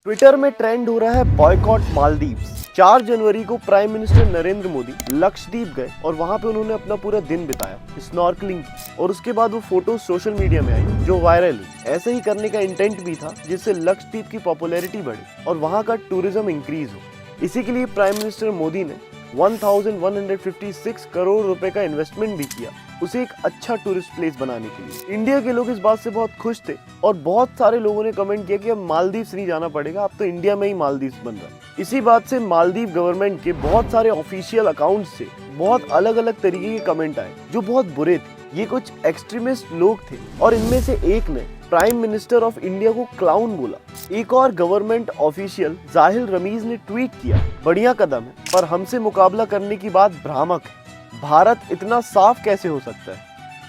Twitter में trend हो रहा है बॉयकॉट मालदीव्स। 4 जनवरी को प्राइम मिनिस्टर नरेंद्र मोदी लक्षद्वीप गए और वहां पे उन्होंने अपना पूरा दिन बिताया, स्नॉर्कलिंग की, और उसके बाद वो फोटो सोशल मीडिया में आई जो वायरल हुई। ऐसे ही करने का इंटेंट भी था जिससे लक्षद्वीप की पॉपुलैरिटी बढ़े और वहां का टूरिज्म इंक्रीज हो। इसी के लिए प्राइम मिनिस्टर मोदी ने 1156 करोड़ रुपए का इन्वेस्टमेंट भी किया उसे एक अच्छा टूरिस्ट प्लेस बनाने के लिए। इंडिया के लोग इस बात से बहुत खुश थे और बहुत सारे लोगों ने कमेंट किया कि अब मालदीव्स नहीं जाना पड़ेगा, अब तो इंडिया में ही मालदीव्स बन रहा है। इसी बात से मालदीव गवर्नमेंट के बहुत सारे ऑफिशियल अकाउंट से बहुत अलग अलग तरीके के कमेंट आए जो बहुत बुरे थे। ये कुछ एक्सट्रीमिस्ट लोग थे और इनमें से एक ने प्राइम मिनिस्टर ऑफ इंडिया को क्लाउन बोला। एक और गवर्नमेंट ऑफिशियल जाहिल रमीज ने ट्वीट किया, बढ़िया कदम है पर हमसे मुकाबला करने की बात भ्रामक है। भारत इतना साफ कैसे हो सकता है?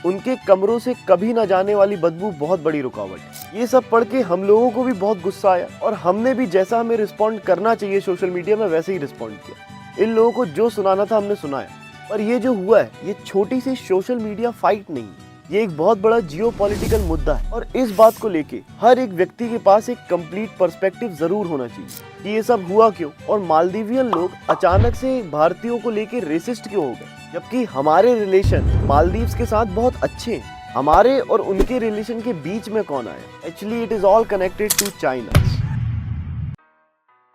उनके कमरों से कभी न जाने वाली बदबू बहुत बड़ी रुकावट है। ये सब पढ़ के हम लोगों को भी बहुत गुस्सा आया और हमने भी जैसा हमें रिस्पॉन्ड करना चाहिए सोशल मीडिया में वैसे ही रिस्पॉन्ड किया। इन लोगों को जो सुनाना था हमने सुनाया, पर ये जो हुआ है ये छोटी सी सोशल मीडिया फाइट नहीं है, ये एक बहुत बड़ा जियोपॉलिटिकल मुद्दा है और इस बात को लेके हर एक व्यक्ति के पास एक कंप्लीट पर्सपेक्टिव जरूर होना चाहिए कि ये सब हुआ क्यों और मालदीवियन लोग अचानक से भारतीयों को लेके रेसिस्ट क्यों हो गए, जबकि हमारे रिलेशन मालदीव्स के साथ बहुत अच्छे हैं। हमारे और उनके रिलेशन के बीच में कौन आया? Actually it is all connected to China.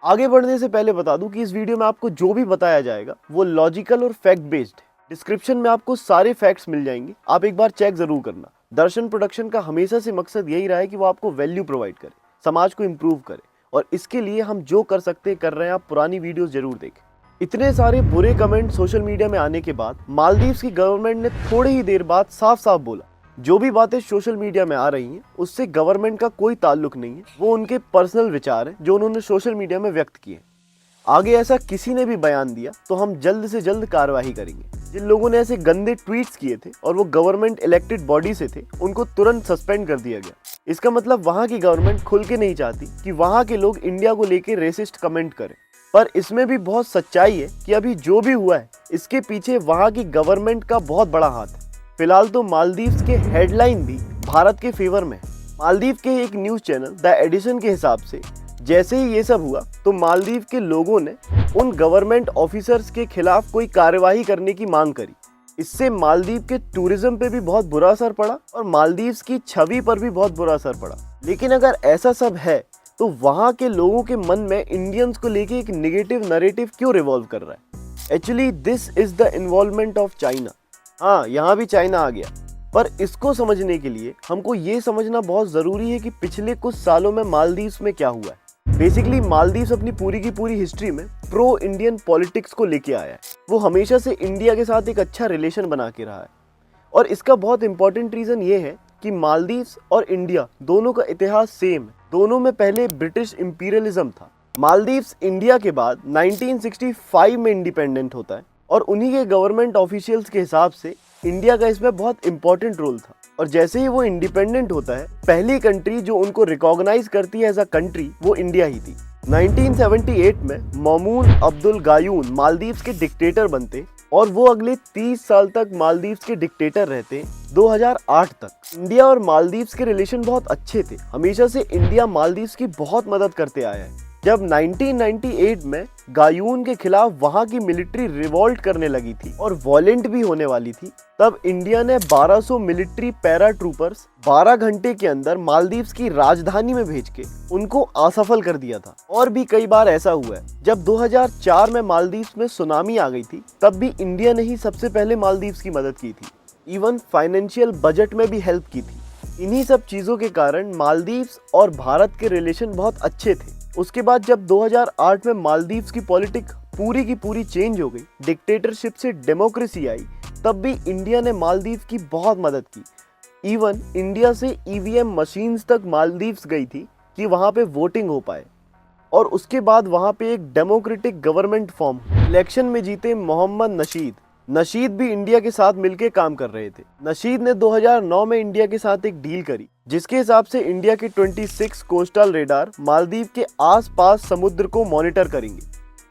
आगे बढ़ने से पहले बता दूं कि इस वीडियो में आपको जो भी बताया जाएगा वो लॉजिकल और फैक्ट बेस्ड है। डिस्क्रिप्शन में आपको सारे फैक्ट्स मिल जाएंगे, आप एक बार चेक जरूर करना। दर्शन प्रोडक्शन का हमेशा से मकसद यही रहा है कि वो आपको वैल्यू प्रोवाइड करे, समाज को इम्प्रूव करे, और इसके लिए हम जो कर सकते हैं कर रहे हैं। आप पुरानी वीडियोस जरूर देखें। इतने सारे बुरे कमेंट सोशल मीडिया में आने के बाद मालदीव्स की गवर्नमेंट ने थोड़ी ही देर बाद साफ साफ बोला, जो भी बातें सोशल मीडिया में आ रही हैं उससे गवर्नमेंट का कोई ताल्लुक नहीं है, वो उनके पर्सनल विचार हैं जो उन्होंने सोशल मीडिया में व्यक्त किए। आगे ऐसा किसी ने भी बयान दिया तो हम जल्द से जल्द कार्रवाई करेंगे। जिन लोगों ने ऐसे गंदे ट्वीट्स किए थे और वो गवर्नमेंट इलेक्टेड बॉडी से थे, उनको तुरंत सस्पेंड कर दिया गया। इसका मतलब वहाँ की गवर्नमेंट खुल के नहीं चाहती कि वहाँ के लोग इंडिया को लेके रेसिस्ट कमेंट करें, पर इसमें भी बहुत सच्चाई है कि अभी जो भी हुआ है इसके पीछे वहाँ की गवर्नमेंट का बहुत बड़ा हाथ है। फिलहाल तो मालदीव्स के हेडलाइन भी भारत के फेवर में है। मालदीव के एक न्यूज चैनल द एडिशन के हिसाब से जैसे ही ये सब हुआ तो मालदीव के लोगों ने उन गवर्नमेंट ऑफिसर्स के खिलाफ कोई कार्यवाही करने की मांग करी। इससे मालदीव के टूरिज्म पे भी बहुत बुरा असर पड़ा और मालदीव्स की छवि पर भी बहुत बुरा असर पड़ा। लेकिन अगर ऐसा सब है तो वहाँ के लोगों के मन में इंडियंस को लेके एक नेगेटिव नैरेटिव क्यों रिवॉल्व कर रहा है? Actually this is the involvement of China. हाँ, यहाँ भी चाइना आ गया, पर इसको समझने के लिए हमको ये समझना बहुत ज़रूरी है कि पिछले कुछ सालों में मालदीव्स में क्या हुआ है। बेसिकली मालदीव्स अपनी पूरी की पूरी हिस्ट्री में प्रो इंडियन पॉलिटिक्स को लेके आया है। वो हमेशा से इंडिया के साथ एक अच्छा रिलेशन बना के रहा है और इसका बहुत इंपॉर्टेंट रीज़न ये है कि मालदीव्स और इंडिया दोनों का इतिहास सेम है। दोनों में पहले ब्रिटिश इंपीरियलिज्म था। मालदीव्स इंडिया के बाद 1965 में इंडिपेंडेंट होता है और उन्हीं के गवर्नमेंट ऑफिशियल्स के हिसाब से इंडिया का इसमें बहुत इंपॉर्टेंट रोल था। और जैसे ही वो इंडिपेंडेंट होता है, पहली कंट्री जो उनको रिकॉग्नाइज करती है एज अ कंट्री वो इंडिया ही थी। 1978 में ममून अब्दुल गायून मालदीव्स के डिक्टेटर बनते और वो अगले 30 साल तक मालदीव्स के डिक्टेटर रहते 2008 तक। इंडिया और मालदीव्स के रिलेशन बहुत अच्छे थे। हमेशा से इंडिया मालदीव्स की बहुत मदद करते आया है। जब 1998 में गायून के खिलाफ वहां की मिलिट्री रिवॉल्ट करने लगी थी और वॉलेंट भी होने वाली थी, तब इंडिया ने 1200 मिलिट्री पैरा ट्रूपर्स 12 घंटे के अंदर मालदीव्स की राजधानी में भेज के उनको असफल कर दिया था। और भी कई बार ऐसा हुआ है। जब 2004 में मालदीव्स में सुनामी आ गई थी, तब भी इंडिया ने ही सबसे पहले मालदीव्स की मदद की थी, इवन फाइनेंशियल बजट में भी हेल्प की थी। इन्हीं सब चीजों के कारण मालदीव्स और भारत के रिलेशन बहुत अच्छे थे। उसके बाद जब 2008 में मालदीव्स की पॉलिटिक पूरी की पूरी चेंज हो गई, डिक्टेटरशिप से डेमोक्रेसी आई, तब भी इंडिया ने मालदीव की बहुत मदद की। इवन इंडिया से ईवीएम मशीन्स तक मालदीव्स गई थी कि वहाँ पे वोटिंग हो पाए और उसके बाद वहाँ पे एक डेमोक्रेटिक गवर्नमेंट फॉर्म। इलेक्शन में जीते मोहम्मद नशीद भी इंडिया के साथ मिलकर काम कर रहे थे। नशीद ने 2009 में इंडिया के साथ एक डील करी जिसके हिसाब से इंडिया के 26 कोस्टल रेडार मालदीव के आसपास समुद्र को मॉनिटर करेंगे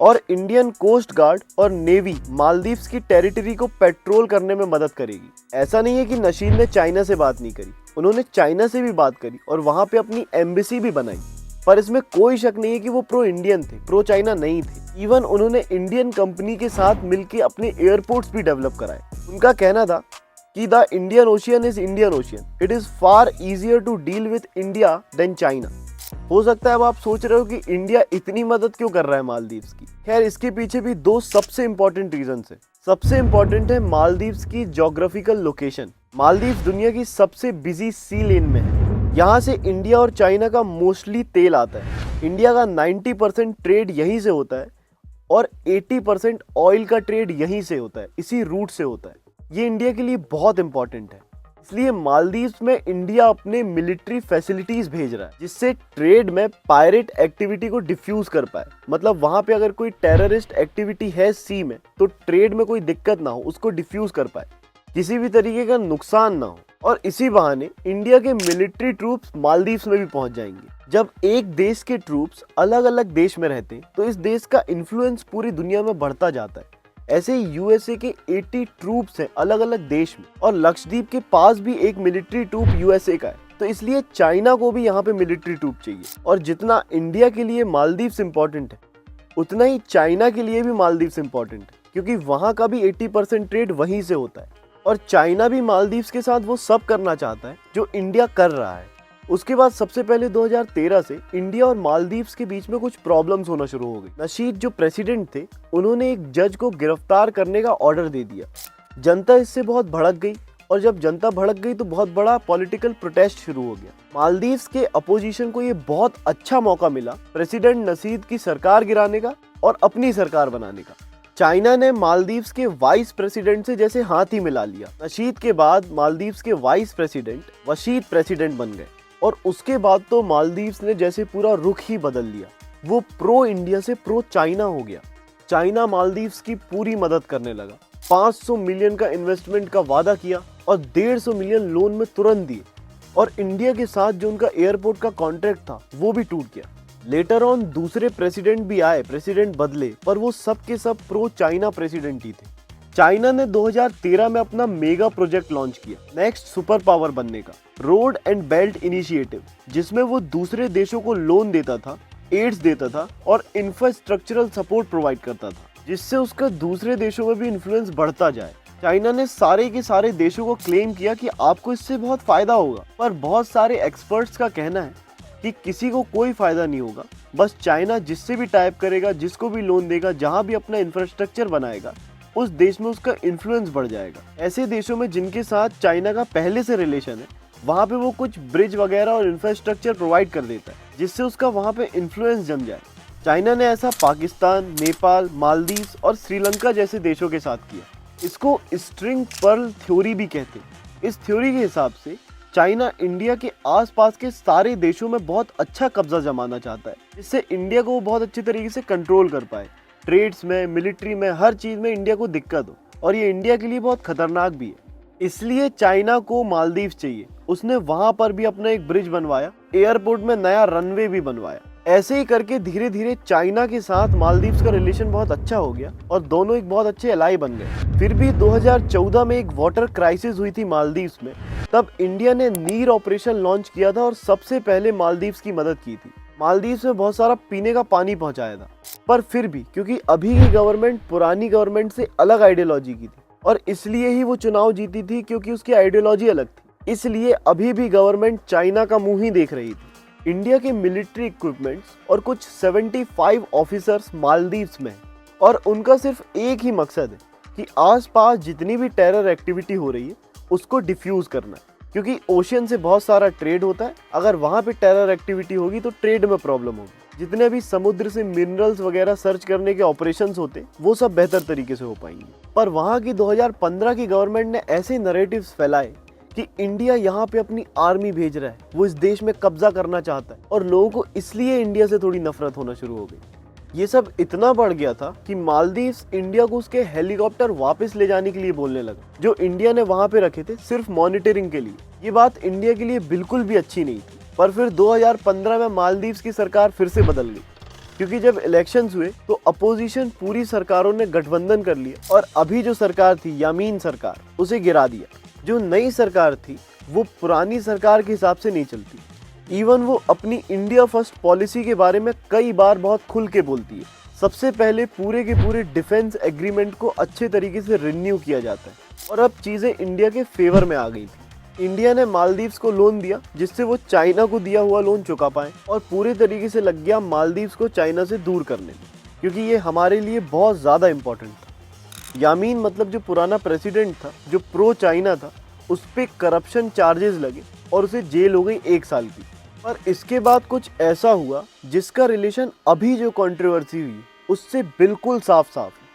और इंडियन कोस्ट गार्ड और नेवी मालदीव्स की टेरिटरी को पेट्रोल करने में मदद करेगी। ऐसा नहीं है कि नशीद ने चाइना से बात नहीं करी, उन्होंने चाइना से भी बात करी और वहां पे अपनी एम्बेसी भी बनाई। पर इसमें कोई शक नहीं है कि वो प्रो इंडियन थे, प्रो चाइना नहीं थे। इवन उन्होंने इंडियन कंपनी के साथ मिलकर अपने एयरपोर्ट्स भी डेवलप कराए। उनका कहना था कि the Indian Ocean is Indian Ocean, it is far easier to deal with India than China. हो सकता है अब आप सोच रहे हो कि इंडिया इतनी मदद क्यों कर रहा है मालदीव्स की। खैर, इसके पीछे भी दो सबसे इंपॉर्टेंट रीजंस है। सबसे इंपॉर्टेंट है मालदीव्स की ज्योग्राफिकल लोकेशन। मालदीव्स दुनिया की सबसे बिजी सी लेन में है। यहाँ से इंडिया और चाइना का मोस्टली तेल आता है। इंडिया का 90% ट्रेड यहीं से होता है और 80% ऑयल का ट्रेड यहीं से होता है, इसी रूट से होता है। ये इंडिया के लिए बहुत इंपॉर्टेंट है। इसलिए मालदीव्स में इंडिया अपने मिलिट्री फैसिलिटीज भेज रहा है, जिससे ट्रेड में पायरेट एक्टिविटी को डिफ्यूज कर पाए। मतलब वहां पे अगर कोई टेररिस्ट एक्टिविटी है सी में, तो ट्रेड में कोई दिक्कत ना हो, उसको डिफ्यूज कर पाए, किसी भी तरीके का नुकसान ना हो। और इसी बहाने इंडिया के मिलिट्री ट्रूप्स मालदीव्स में भी पहुंच जाएंगे। जब एक देश के ट्रूप्स अलग अलग देश में रहते हैं तो इस देश का इन्फ्लुएंस पूरी दुनिया में बढ़ता जाता है। ऐसे यूएसए के 80 ट्रूप्स हैं अलग अलग देश में, और लक्षद्वीप के पास भी एक मिलिट्री ट्रूप यूएसए का है। तो इसलिए चाइना को भी यहाँ पे मिलिट्री ट्रूप चाहिए। और जितना इंडिया के लिए मालदीव्स इंपॉर्टेंट है, उतना ही चाइना के लिए भी मालदीव्स इंपॉर्टेंट है, क्योंकि वहाँ का भी 80% ट्रेड वहीं से होता है। और चाइना भी मालदीव्स के साथ वो सब करना चाहता है जो इंडिया कर रहा है। उसके बाद सबसे पहले 2013 से इंडिया और मालदीव्स के बीच में कुछ प्रॉब्लम्स होना शुरू हो गई। नशीद जो प्रेसिडेंट थे, उन्होंने एक जज को गिरफ्तार करने का ऑर्डर दे दिया। जनता इससे बहुत भड़क गई, और जब जनता भड़क गई तो बहुत बड़ा पॉलिटिकल प्रोटेस्ट शुरू हो गया। मालदीव्स के अपोजिशन को ये बहुत अच्छा मौका मिला प्रेसिडेंट नशीद की सरकार गिराने का और अपनी सरकार बनाने का। चाइना ने मालदीव्स के वाइस प्रेसिडेंट से जैसे हाथ ही मिला लिया। नशीद के बाद मालदीव्स के वाइस प्रेसिडेंट वशीद प्रेसिडेंट बन गए, और उसके बाद तो मालदीव्स ने जैसे पूरा रुख ही बदल लिया। वो प्रो इंडिया से प्रो चाइना हो गया। चाइना मालदीव्स की पूरी मदद करने लगा, 500 मिलियन का इन्वेस्टमेंट का वादा किया और 150 मिलियन लोन में तुरंत दिए। और इंडिया के साथ जो उनका एयरपोर्ट का कॉन्ट्रैक्ट था वो भी टूट गया। लेटर ऑन दूसरे प्रेसिडेंट भी आए, प्रेसिडेंट बदले, पर वो सब के सब प्रो चाइना प्रेसिडेंट ही थे। चाइना ने 2013 में अपना मेगा प्रोजेक्ट लॉन्च किया, नेक्स्ट सुपर पावर बनने का, रोड एंड बेल्ट इनिशिएटिव, जिसमें वो दूसरे देशों को लोन देता था, एड्स देता था और इंफ्रास्ट्रक्चरल सपोर्ट प्रोवाइड करता था, जिससे उसका दूसरे देशों में भी इन्फ्लुएंस बढ़ता जाए। चाइना ने सारे के सारे देशों को क्लेम किया कि आपको इससे बहुत फायदा होगा, पर बहुत सारे एक्सपर्ट्स का कहना है कि किसी को कोई फायदा नहीं होगा। बस चाइना जिससे भी टाइप करेगा, जिसको भी लोन देगा, जहां भी अपना इंफ्रास्ट्रक्चर बनाएगा, उस देश में उसका इन्फ्लुएंस बढ़ जाएगा। ऐसे देशों में जिनके साथ चाइना का पहले से रिलेशन है, वहाँ पे वो कुछ ब्रिज वगैरह और इंफ्रास्ट्रक्चर प्रोवाइड कर देता है, जिससे उसका वहाँ पे इन्फ्लुएंस जम जाए। चाइना ने ऐसा पाकिस्तान, नेपाल, मालदीव्स और श्रीलंका जैसे देशों के साथ किया। इसको स्ट्रिंग पर्ल थ्योरी भी कहते हैं। इस थ्योरी के हिसाब से चाइना इंडिया के आसपास के सारे देशों में बहुत अच्छा कब्जा जमाना चाहता है, जिससे इंडिया को वो बहुत अच्छे तरीके से कंट्रोल कर पाए। ट्रेड्स में, मिलिट्री में, हर चीज में इंडिया को दिक्कत हो, और ये इंडिया के लिए बहुत खतरनाक भी है। इसलिए चाइना को मालदीव्स चाहिए। उसने वहां पर भी अपना एक ब्रिज बनवाया, एयरपोर्ट में नया रनवे भी बनवाया। ऐसे ही करके धीरे धीरे चाइना के साथ मालदीव्स का रिलेशन बहुत अच्छा हो गया और दोनों एक बहुत अच्छे एलाई बन गए। फिर भी 2014 में एक वाटर क्राइसिस हुई थी मालदीव्स में। तब इंडिया ने नीर ऑपरेशन लॉन्च किया था और सबसे पहले मालदीव्स की मदद की थी। मालदीव्स में बहुत सारा पीने का पानी पहुंचाया था। पर फिर भी क्योंकि अभी की गवर्नमेंट पुरानी गवर्नमेंट से अलग आइडियोलॉजी की थी, और इसलिए ही वो चुनाव जीती थी, क्योंकि उसकी आइडियोलॉजी अलग थी। इसलिए अभी भी गवर्नमेंट चाइना का मुंह ही देख रही थी। इंडिया के मिलिट्री इक्विपमेंट्स और कुछ 75 ऑफिसर्स मालदीव्स में हैं, और उनका सिर्फ एक ही मकसद है कि आसपास जितनी भी टेरर एक्टिविटी हो रही है उसको डिफ्यूज करना है। क्योंकि ओशियन से बहुत सारा ट्रेड होता है, अगर वहाँ पे टेरर एक्टिविटी होगी तो ट्रेड में प्रॉब्लम होगी। जितने भी समुद्र से मिनरल्स वगैरह सर्च करने के ऑपरेशंस होते, वो सब बेहतर तरीके से हो पाएंगे। पर वहाँ की 2015 की गवर्नमेंट ने ऐसे नैरेटिव्स फैलाए कि इंडिया यहाँ पे अपनी आर्मी भेज रहा है, वो इस देश में कब्जा करना चाहता है, और लोगों को इसलिए इंडिया से थोड़ी नफरत होना शुरू हो गई। ये सब इतना बढ़ गया था कि मालदीव्स इंडिया को उसके हेलीकॉप्टर वापस ले जाने के लिए बोलने लगा, जो इंडिया ने वहां पे रखे थे सिर्फ मॉनिटरिंग के लिए। ये बात इंडिया के लिए बिल्कुल भी अच्छी नहीं थी। पर फिर 2015 में मालदीव्स की सरकार फिर से बदल गई, क्योंकि जब इलेक्शंस हुए तो अपोजिशन पूरी सरकारों ने गठबंधन कर लिया, और अभी जो सरकार थी यामीन सरकार, उसे गिरा दिया। जो नई सरकार थी वो पुरानी सरकार के हिसाब से नहीं चलती। इवन वो अपनी इंडिया फर्स्ट पॉलिसी के बारे में कई बार बहुत खुल के बोलती है। सबसे पहले पूरे के पूरे डिफेंस एग्रीमेंट को अच्छे तरीके से रिन्यू किया जाता है और अब चीज़ें इंडिया के फेवर में आ गई थी। इंडिया ने मालदीव्स को लोन दिया जिससे वो चाइना को दिया हुआ लोन चुका पाए और पूरे तरीके से लग गया मालदीव्स को चाइना से दूर करने में, क्योंकि ये हमारे लिए बहुत ज़्यादा इम्पोर्टेंट था। यामीन मतलब जो पुराना प्रेसिडेंट था, जो प्रो चाइना था, उस पर करप्शन चार्जेस लगे और उसे जेल हो गई 1 साल की। पर इसके बाद कुछ ऐसा हुआ जिसका रिलेशन अभी जो कंट्रोवर्सी हुई उससे बिल्कुल साफ साफ है।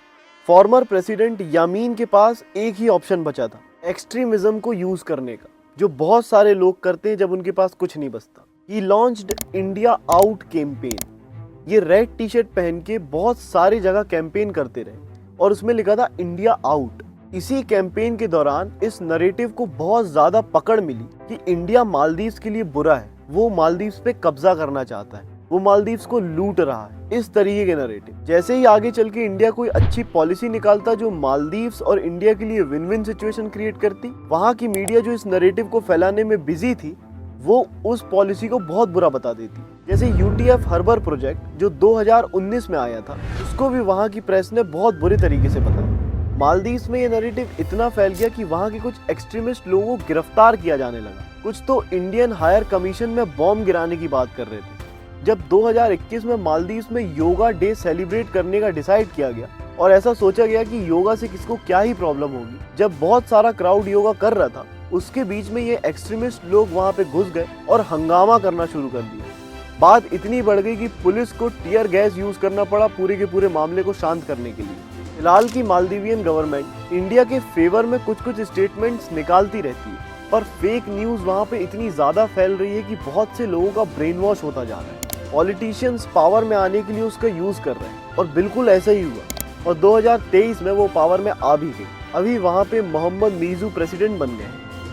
फॉर्मर प्रेसिडेंट यामीन के पास एक ही ऑप्शन बचा था, एक्सट्रीमिज्म को यूज करने का, जो बहुत सारे लोग करते हैं जब उनके पास कुछ नहीं बचता। ही लॉन्च्ड इंडिया आउट कैंपेन। ये रेड टी शर्ट पहन के बहुत सारी जगह कैंपेन करते रहे और उसमें लिखा था इंडिया आउट। इसी कैंपेन के दौरान इस नरेटिव को बहुत ज्यादा पकड़ मिली कि इंडिया मालदीव्स के लिए बुरा है, वो मालदीव्स पे कब्जा करना चाहता है, वो मालदीव्स को लूट रहा है, इस तरीके के नरेटिव। जैसे ही आगे चल के इंडिया कोई अच्छी पॉलिसी निकालता जो मालदीव्स और इंडिया के लिए विन विन सिचुएशन क्रिएट करती, वहां की मीडिया जो इस नरेटिव को फैलाने में बिजी थी वो उस पॉलिसी को बहुत बुरा बता देती। जैसे यूटीएफ हार्बर प्रोजेक्ट जो 2019 में आया था, उसको भी वहां की प्रेस ने बहुत बुरे तरीके से बताया। मालदीव्स में ये नैरेटिव इतना फैल गया कि वहाँ के कुछ एक्सट्रीमिस्ट लोगों को गिरफ्तार किया जाने लगा। कुछ तो इंडियन हायर कमीशन में बॉम्ब गिराने की बात कर रहे थे। जब 2021 में मालदीव्स में योगा डे सेलिब्रेट करने का डिसाइड किया गया और ऐसा सोचा गया कि योगा से किसको क्या ही प्रॉब्लम होगी, जब बहुत सारा क्राउड योगा कर रहा था, उसके बीच में ये एक्सट्रीमिस्ट लोग वहाँ पे घुस गए और हंगामा करना शुरू कर दिया। बात इतनी बढ़ गई कि पुलिस को टीयर गैस यूज करना पड़ा पूरे के पूरे मामले को शांत करने के लिए। फिलहाल की मालदीवियन गवर्नमेंट इंडिया के फेवर में कुछ कुछ स्टेटमेंट्स निकालती रहती है, पर फेक न्यूज वहाँ पे इतनी ज्यादा फैल रही है कि बहुत से लोगों का ब्रेन वॉश होता जा रहा है। पॉलिटिशियंस पावर में आने के लिए उसका यूज कर रहे हैं और बिल्कुल ऐसा ही हुआ और 2023 में वो पावर में आ भी गई। अभी वहाँ पे मोहम्मद मीजू प्रेसिडेंट बन गए,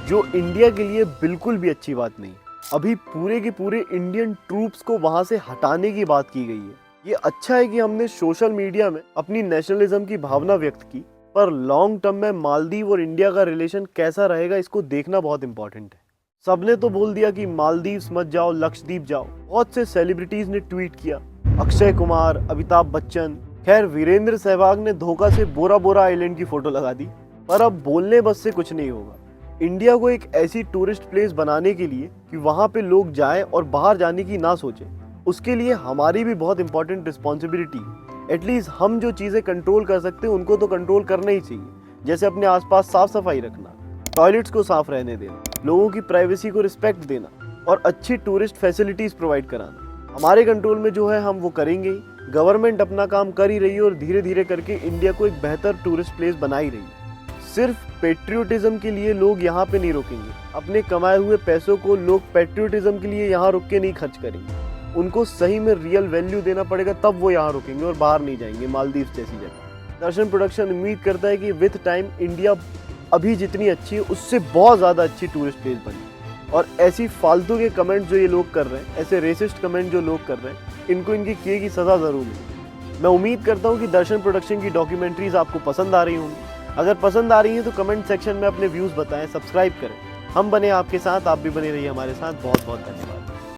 जो इंडिया के लिए बिल्कुल भी अच्छी बात नहीं। अभी पूरे के पूरे इंडियन ट्रूप्स को वहाँ से हटाने की बात की गई है। ये अच्छा है कि हमने सोशल मीडिया में अपनी नेशनलिज्म की भावना व्यक्त की, पर लॉन्ग टर्म में मालदीव और इंडिया का रिलेशन कैसा रहेगा इसको देखना बहुत इंपॉर्टेंट है। सबने तो बोल दिया कि मालदीव्स मत जाओ, लक्षद्वीप जाओ। बहुत से सेलिब्रिटीज ने ट्वीट किया, अक्षय कुमार, अमिताभ बच्चन, खैर वीरेंद्र सहवाग ने धोखा से बोरा बोरा आइलैंड की फोटो लगा दी। पर अब बोलने बस से कुछ नहीं होगा। इंडिया को एक ऐसी टूरिस्ट प्लेस बनाने के लिए कि वहाँ पे लोग जाएं और बाहर जाने की ना सोचें, उसके लिए हमारी भी बहुत इंपॉर्टेंट रिस्पॉन्सिबिलिटी है। एटलीस्ट हम जो चीज़ें कंट्रोल कर सकते हैं उनको तो कंट्रोल करना ही चाहिए, जैसे अपने आसपास साफ सफाई रखना, टॉयलेट्स को साफ रहने देना, लोगों की प्राइवेसी को रिस्पेक्ट देना और अच्छी टूरिस्ट फैसिलिटीज प्रोवाइड कराना। हमारे कंट्रोल में जो है हम वो करेंगे ही। गवर्नमेंट अपना काम कर ही रही है और धीरे धीरे करके इंडिया को एक बेहतर टूरिस्ट प्लेस बना ही रही है। सिर्फ पेट्रियोटिज्म के लिए लोग यहाँ पे नहीं रुकेंगे। अपने कमाए हुए पैसों को लोग पेट्रियोटिज्म के लिए यहाँ रुक के नहीं खर्च करेंगे। उनको सही में रियल वैल्यू देना पड़ेगा, तब वो यहाँ रुकेंगे और बाहर नहीं जाएंगे मालदीव जैसी जगह। दर्शन प्रोडक्शन उम्मीद करता है कि विथ टाइम इंडिया अभी जितनी अच्छी है उससे बहुत ज़्यादा अच्छी टूरिस्ट प्लेस बनी। और ऐसी फालतू के कमेंट जो ये लोग कर रहे हैं, ऐसे रेसिस्ट कमेंट जो लोग कर रहे हैं, इनको इनकी किए की सज़ा ज़रूर मिले। मैं उम्मीद करता हूँ कि दर्शन प्रोडक्शन की डॉक्यूमेंट्रीज आपको पसंद आ रही होंगी। अगर पसंद आ रही है तो कमेंट सेक्शन में अपने व्यूज़ बताएं, सब्सक्राइब करें। हम बने आपके साथ, आप भी बने रहिए हमारे साथ। बहुत बहुत धन्यवाद।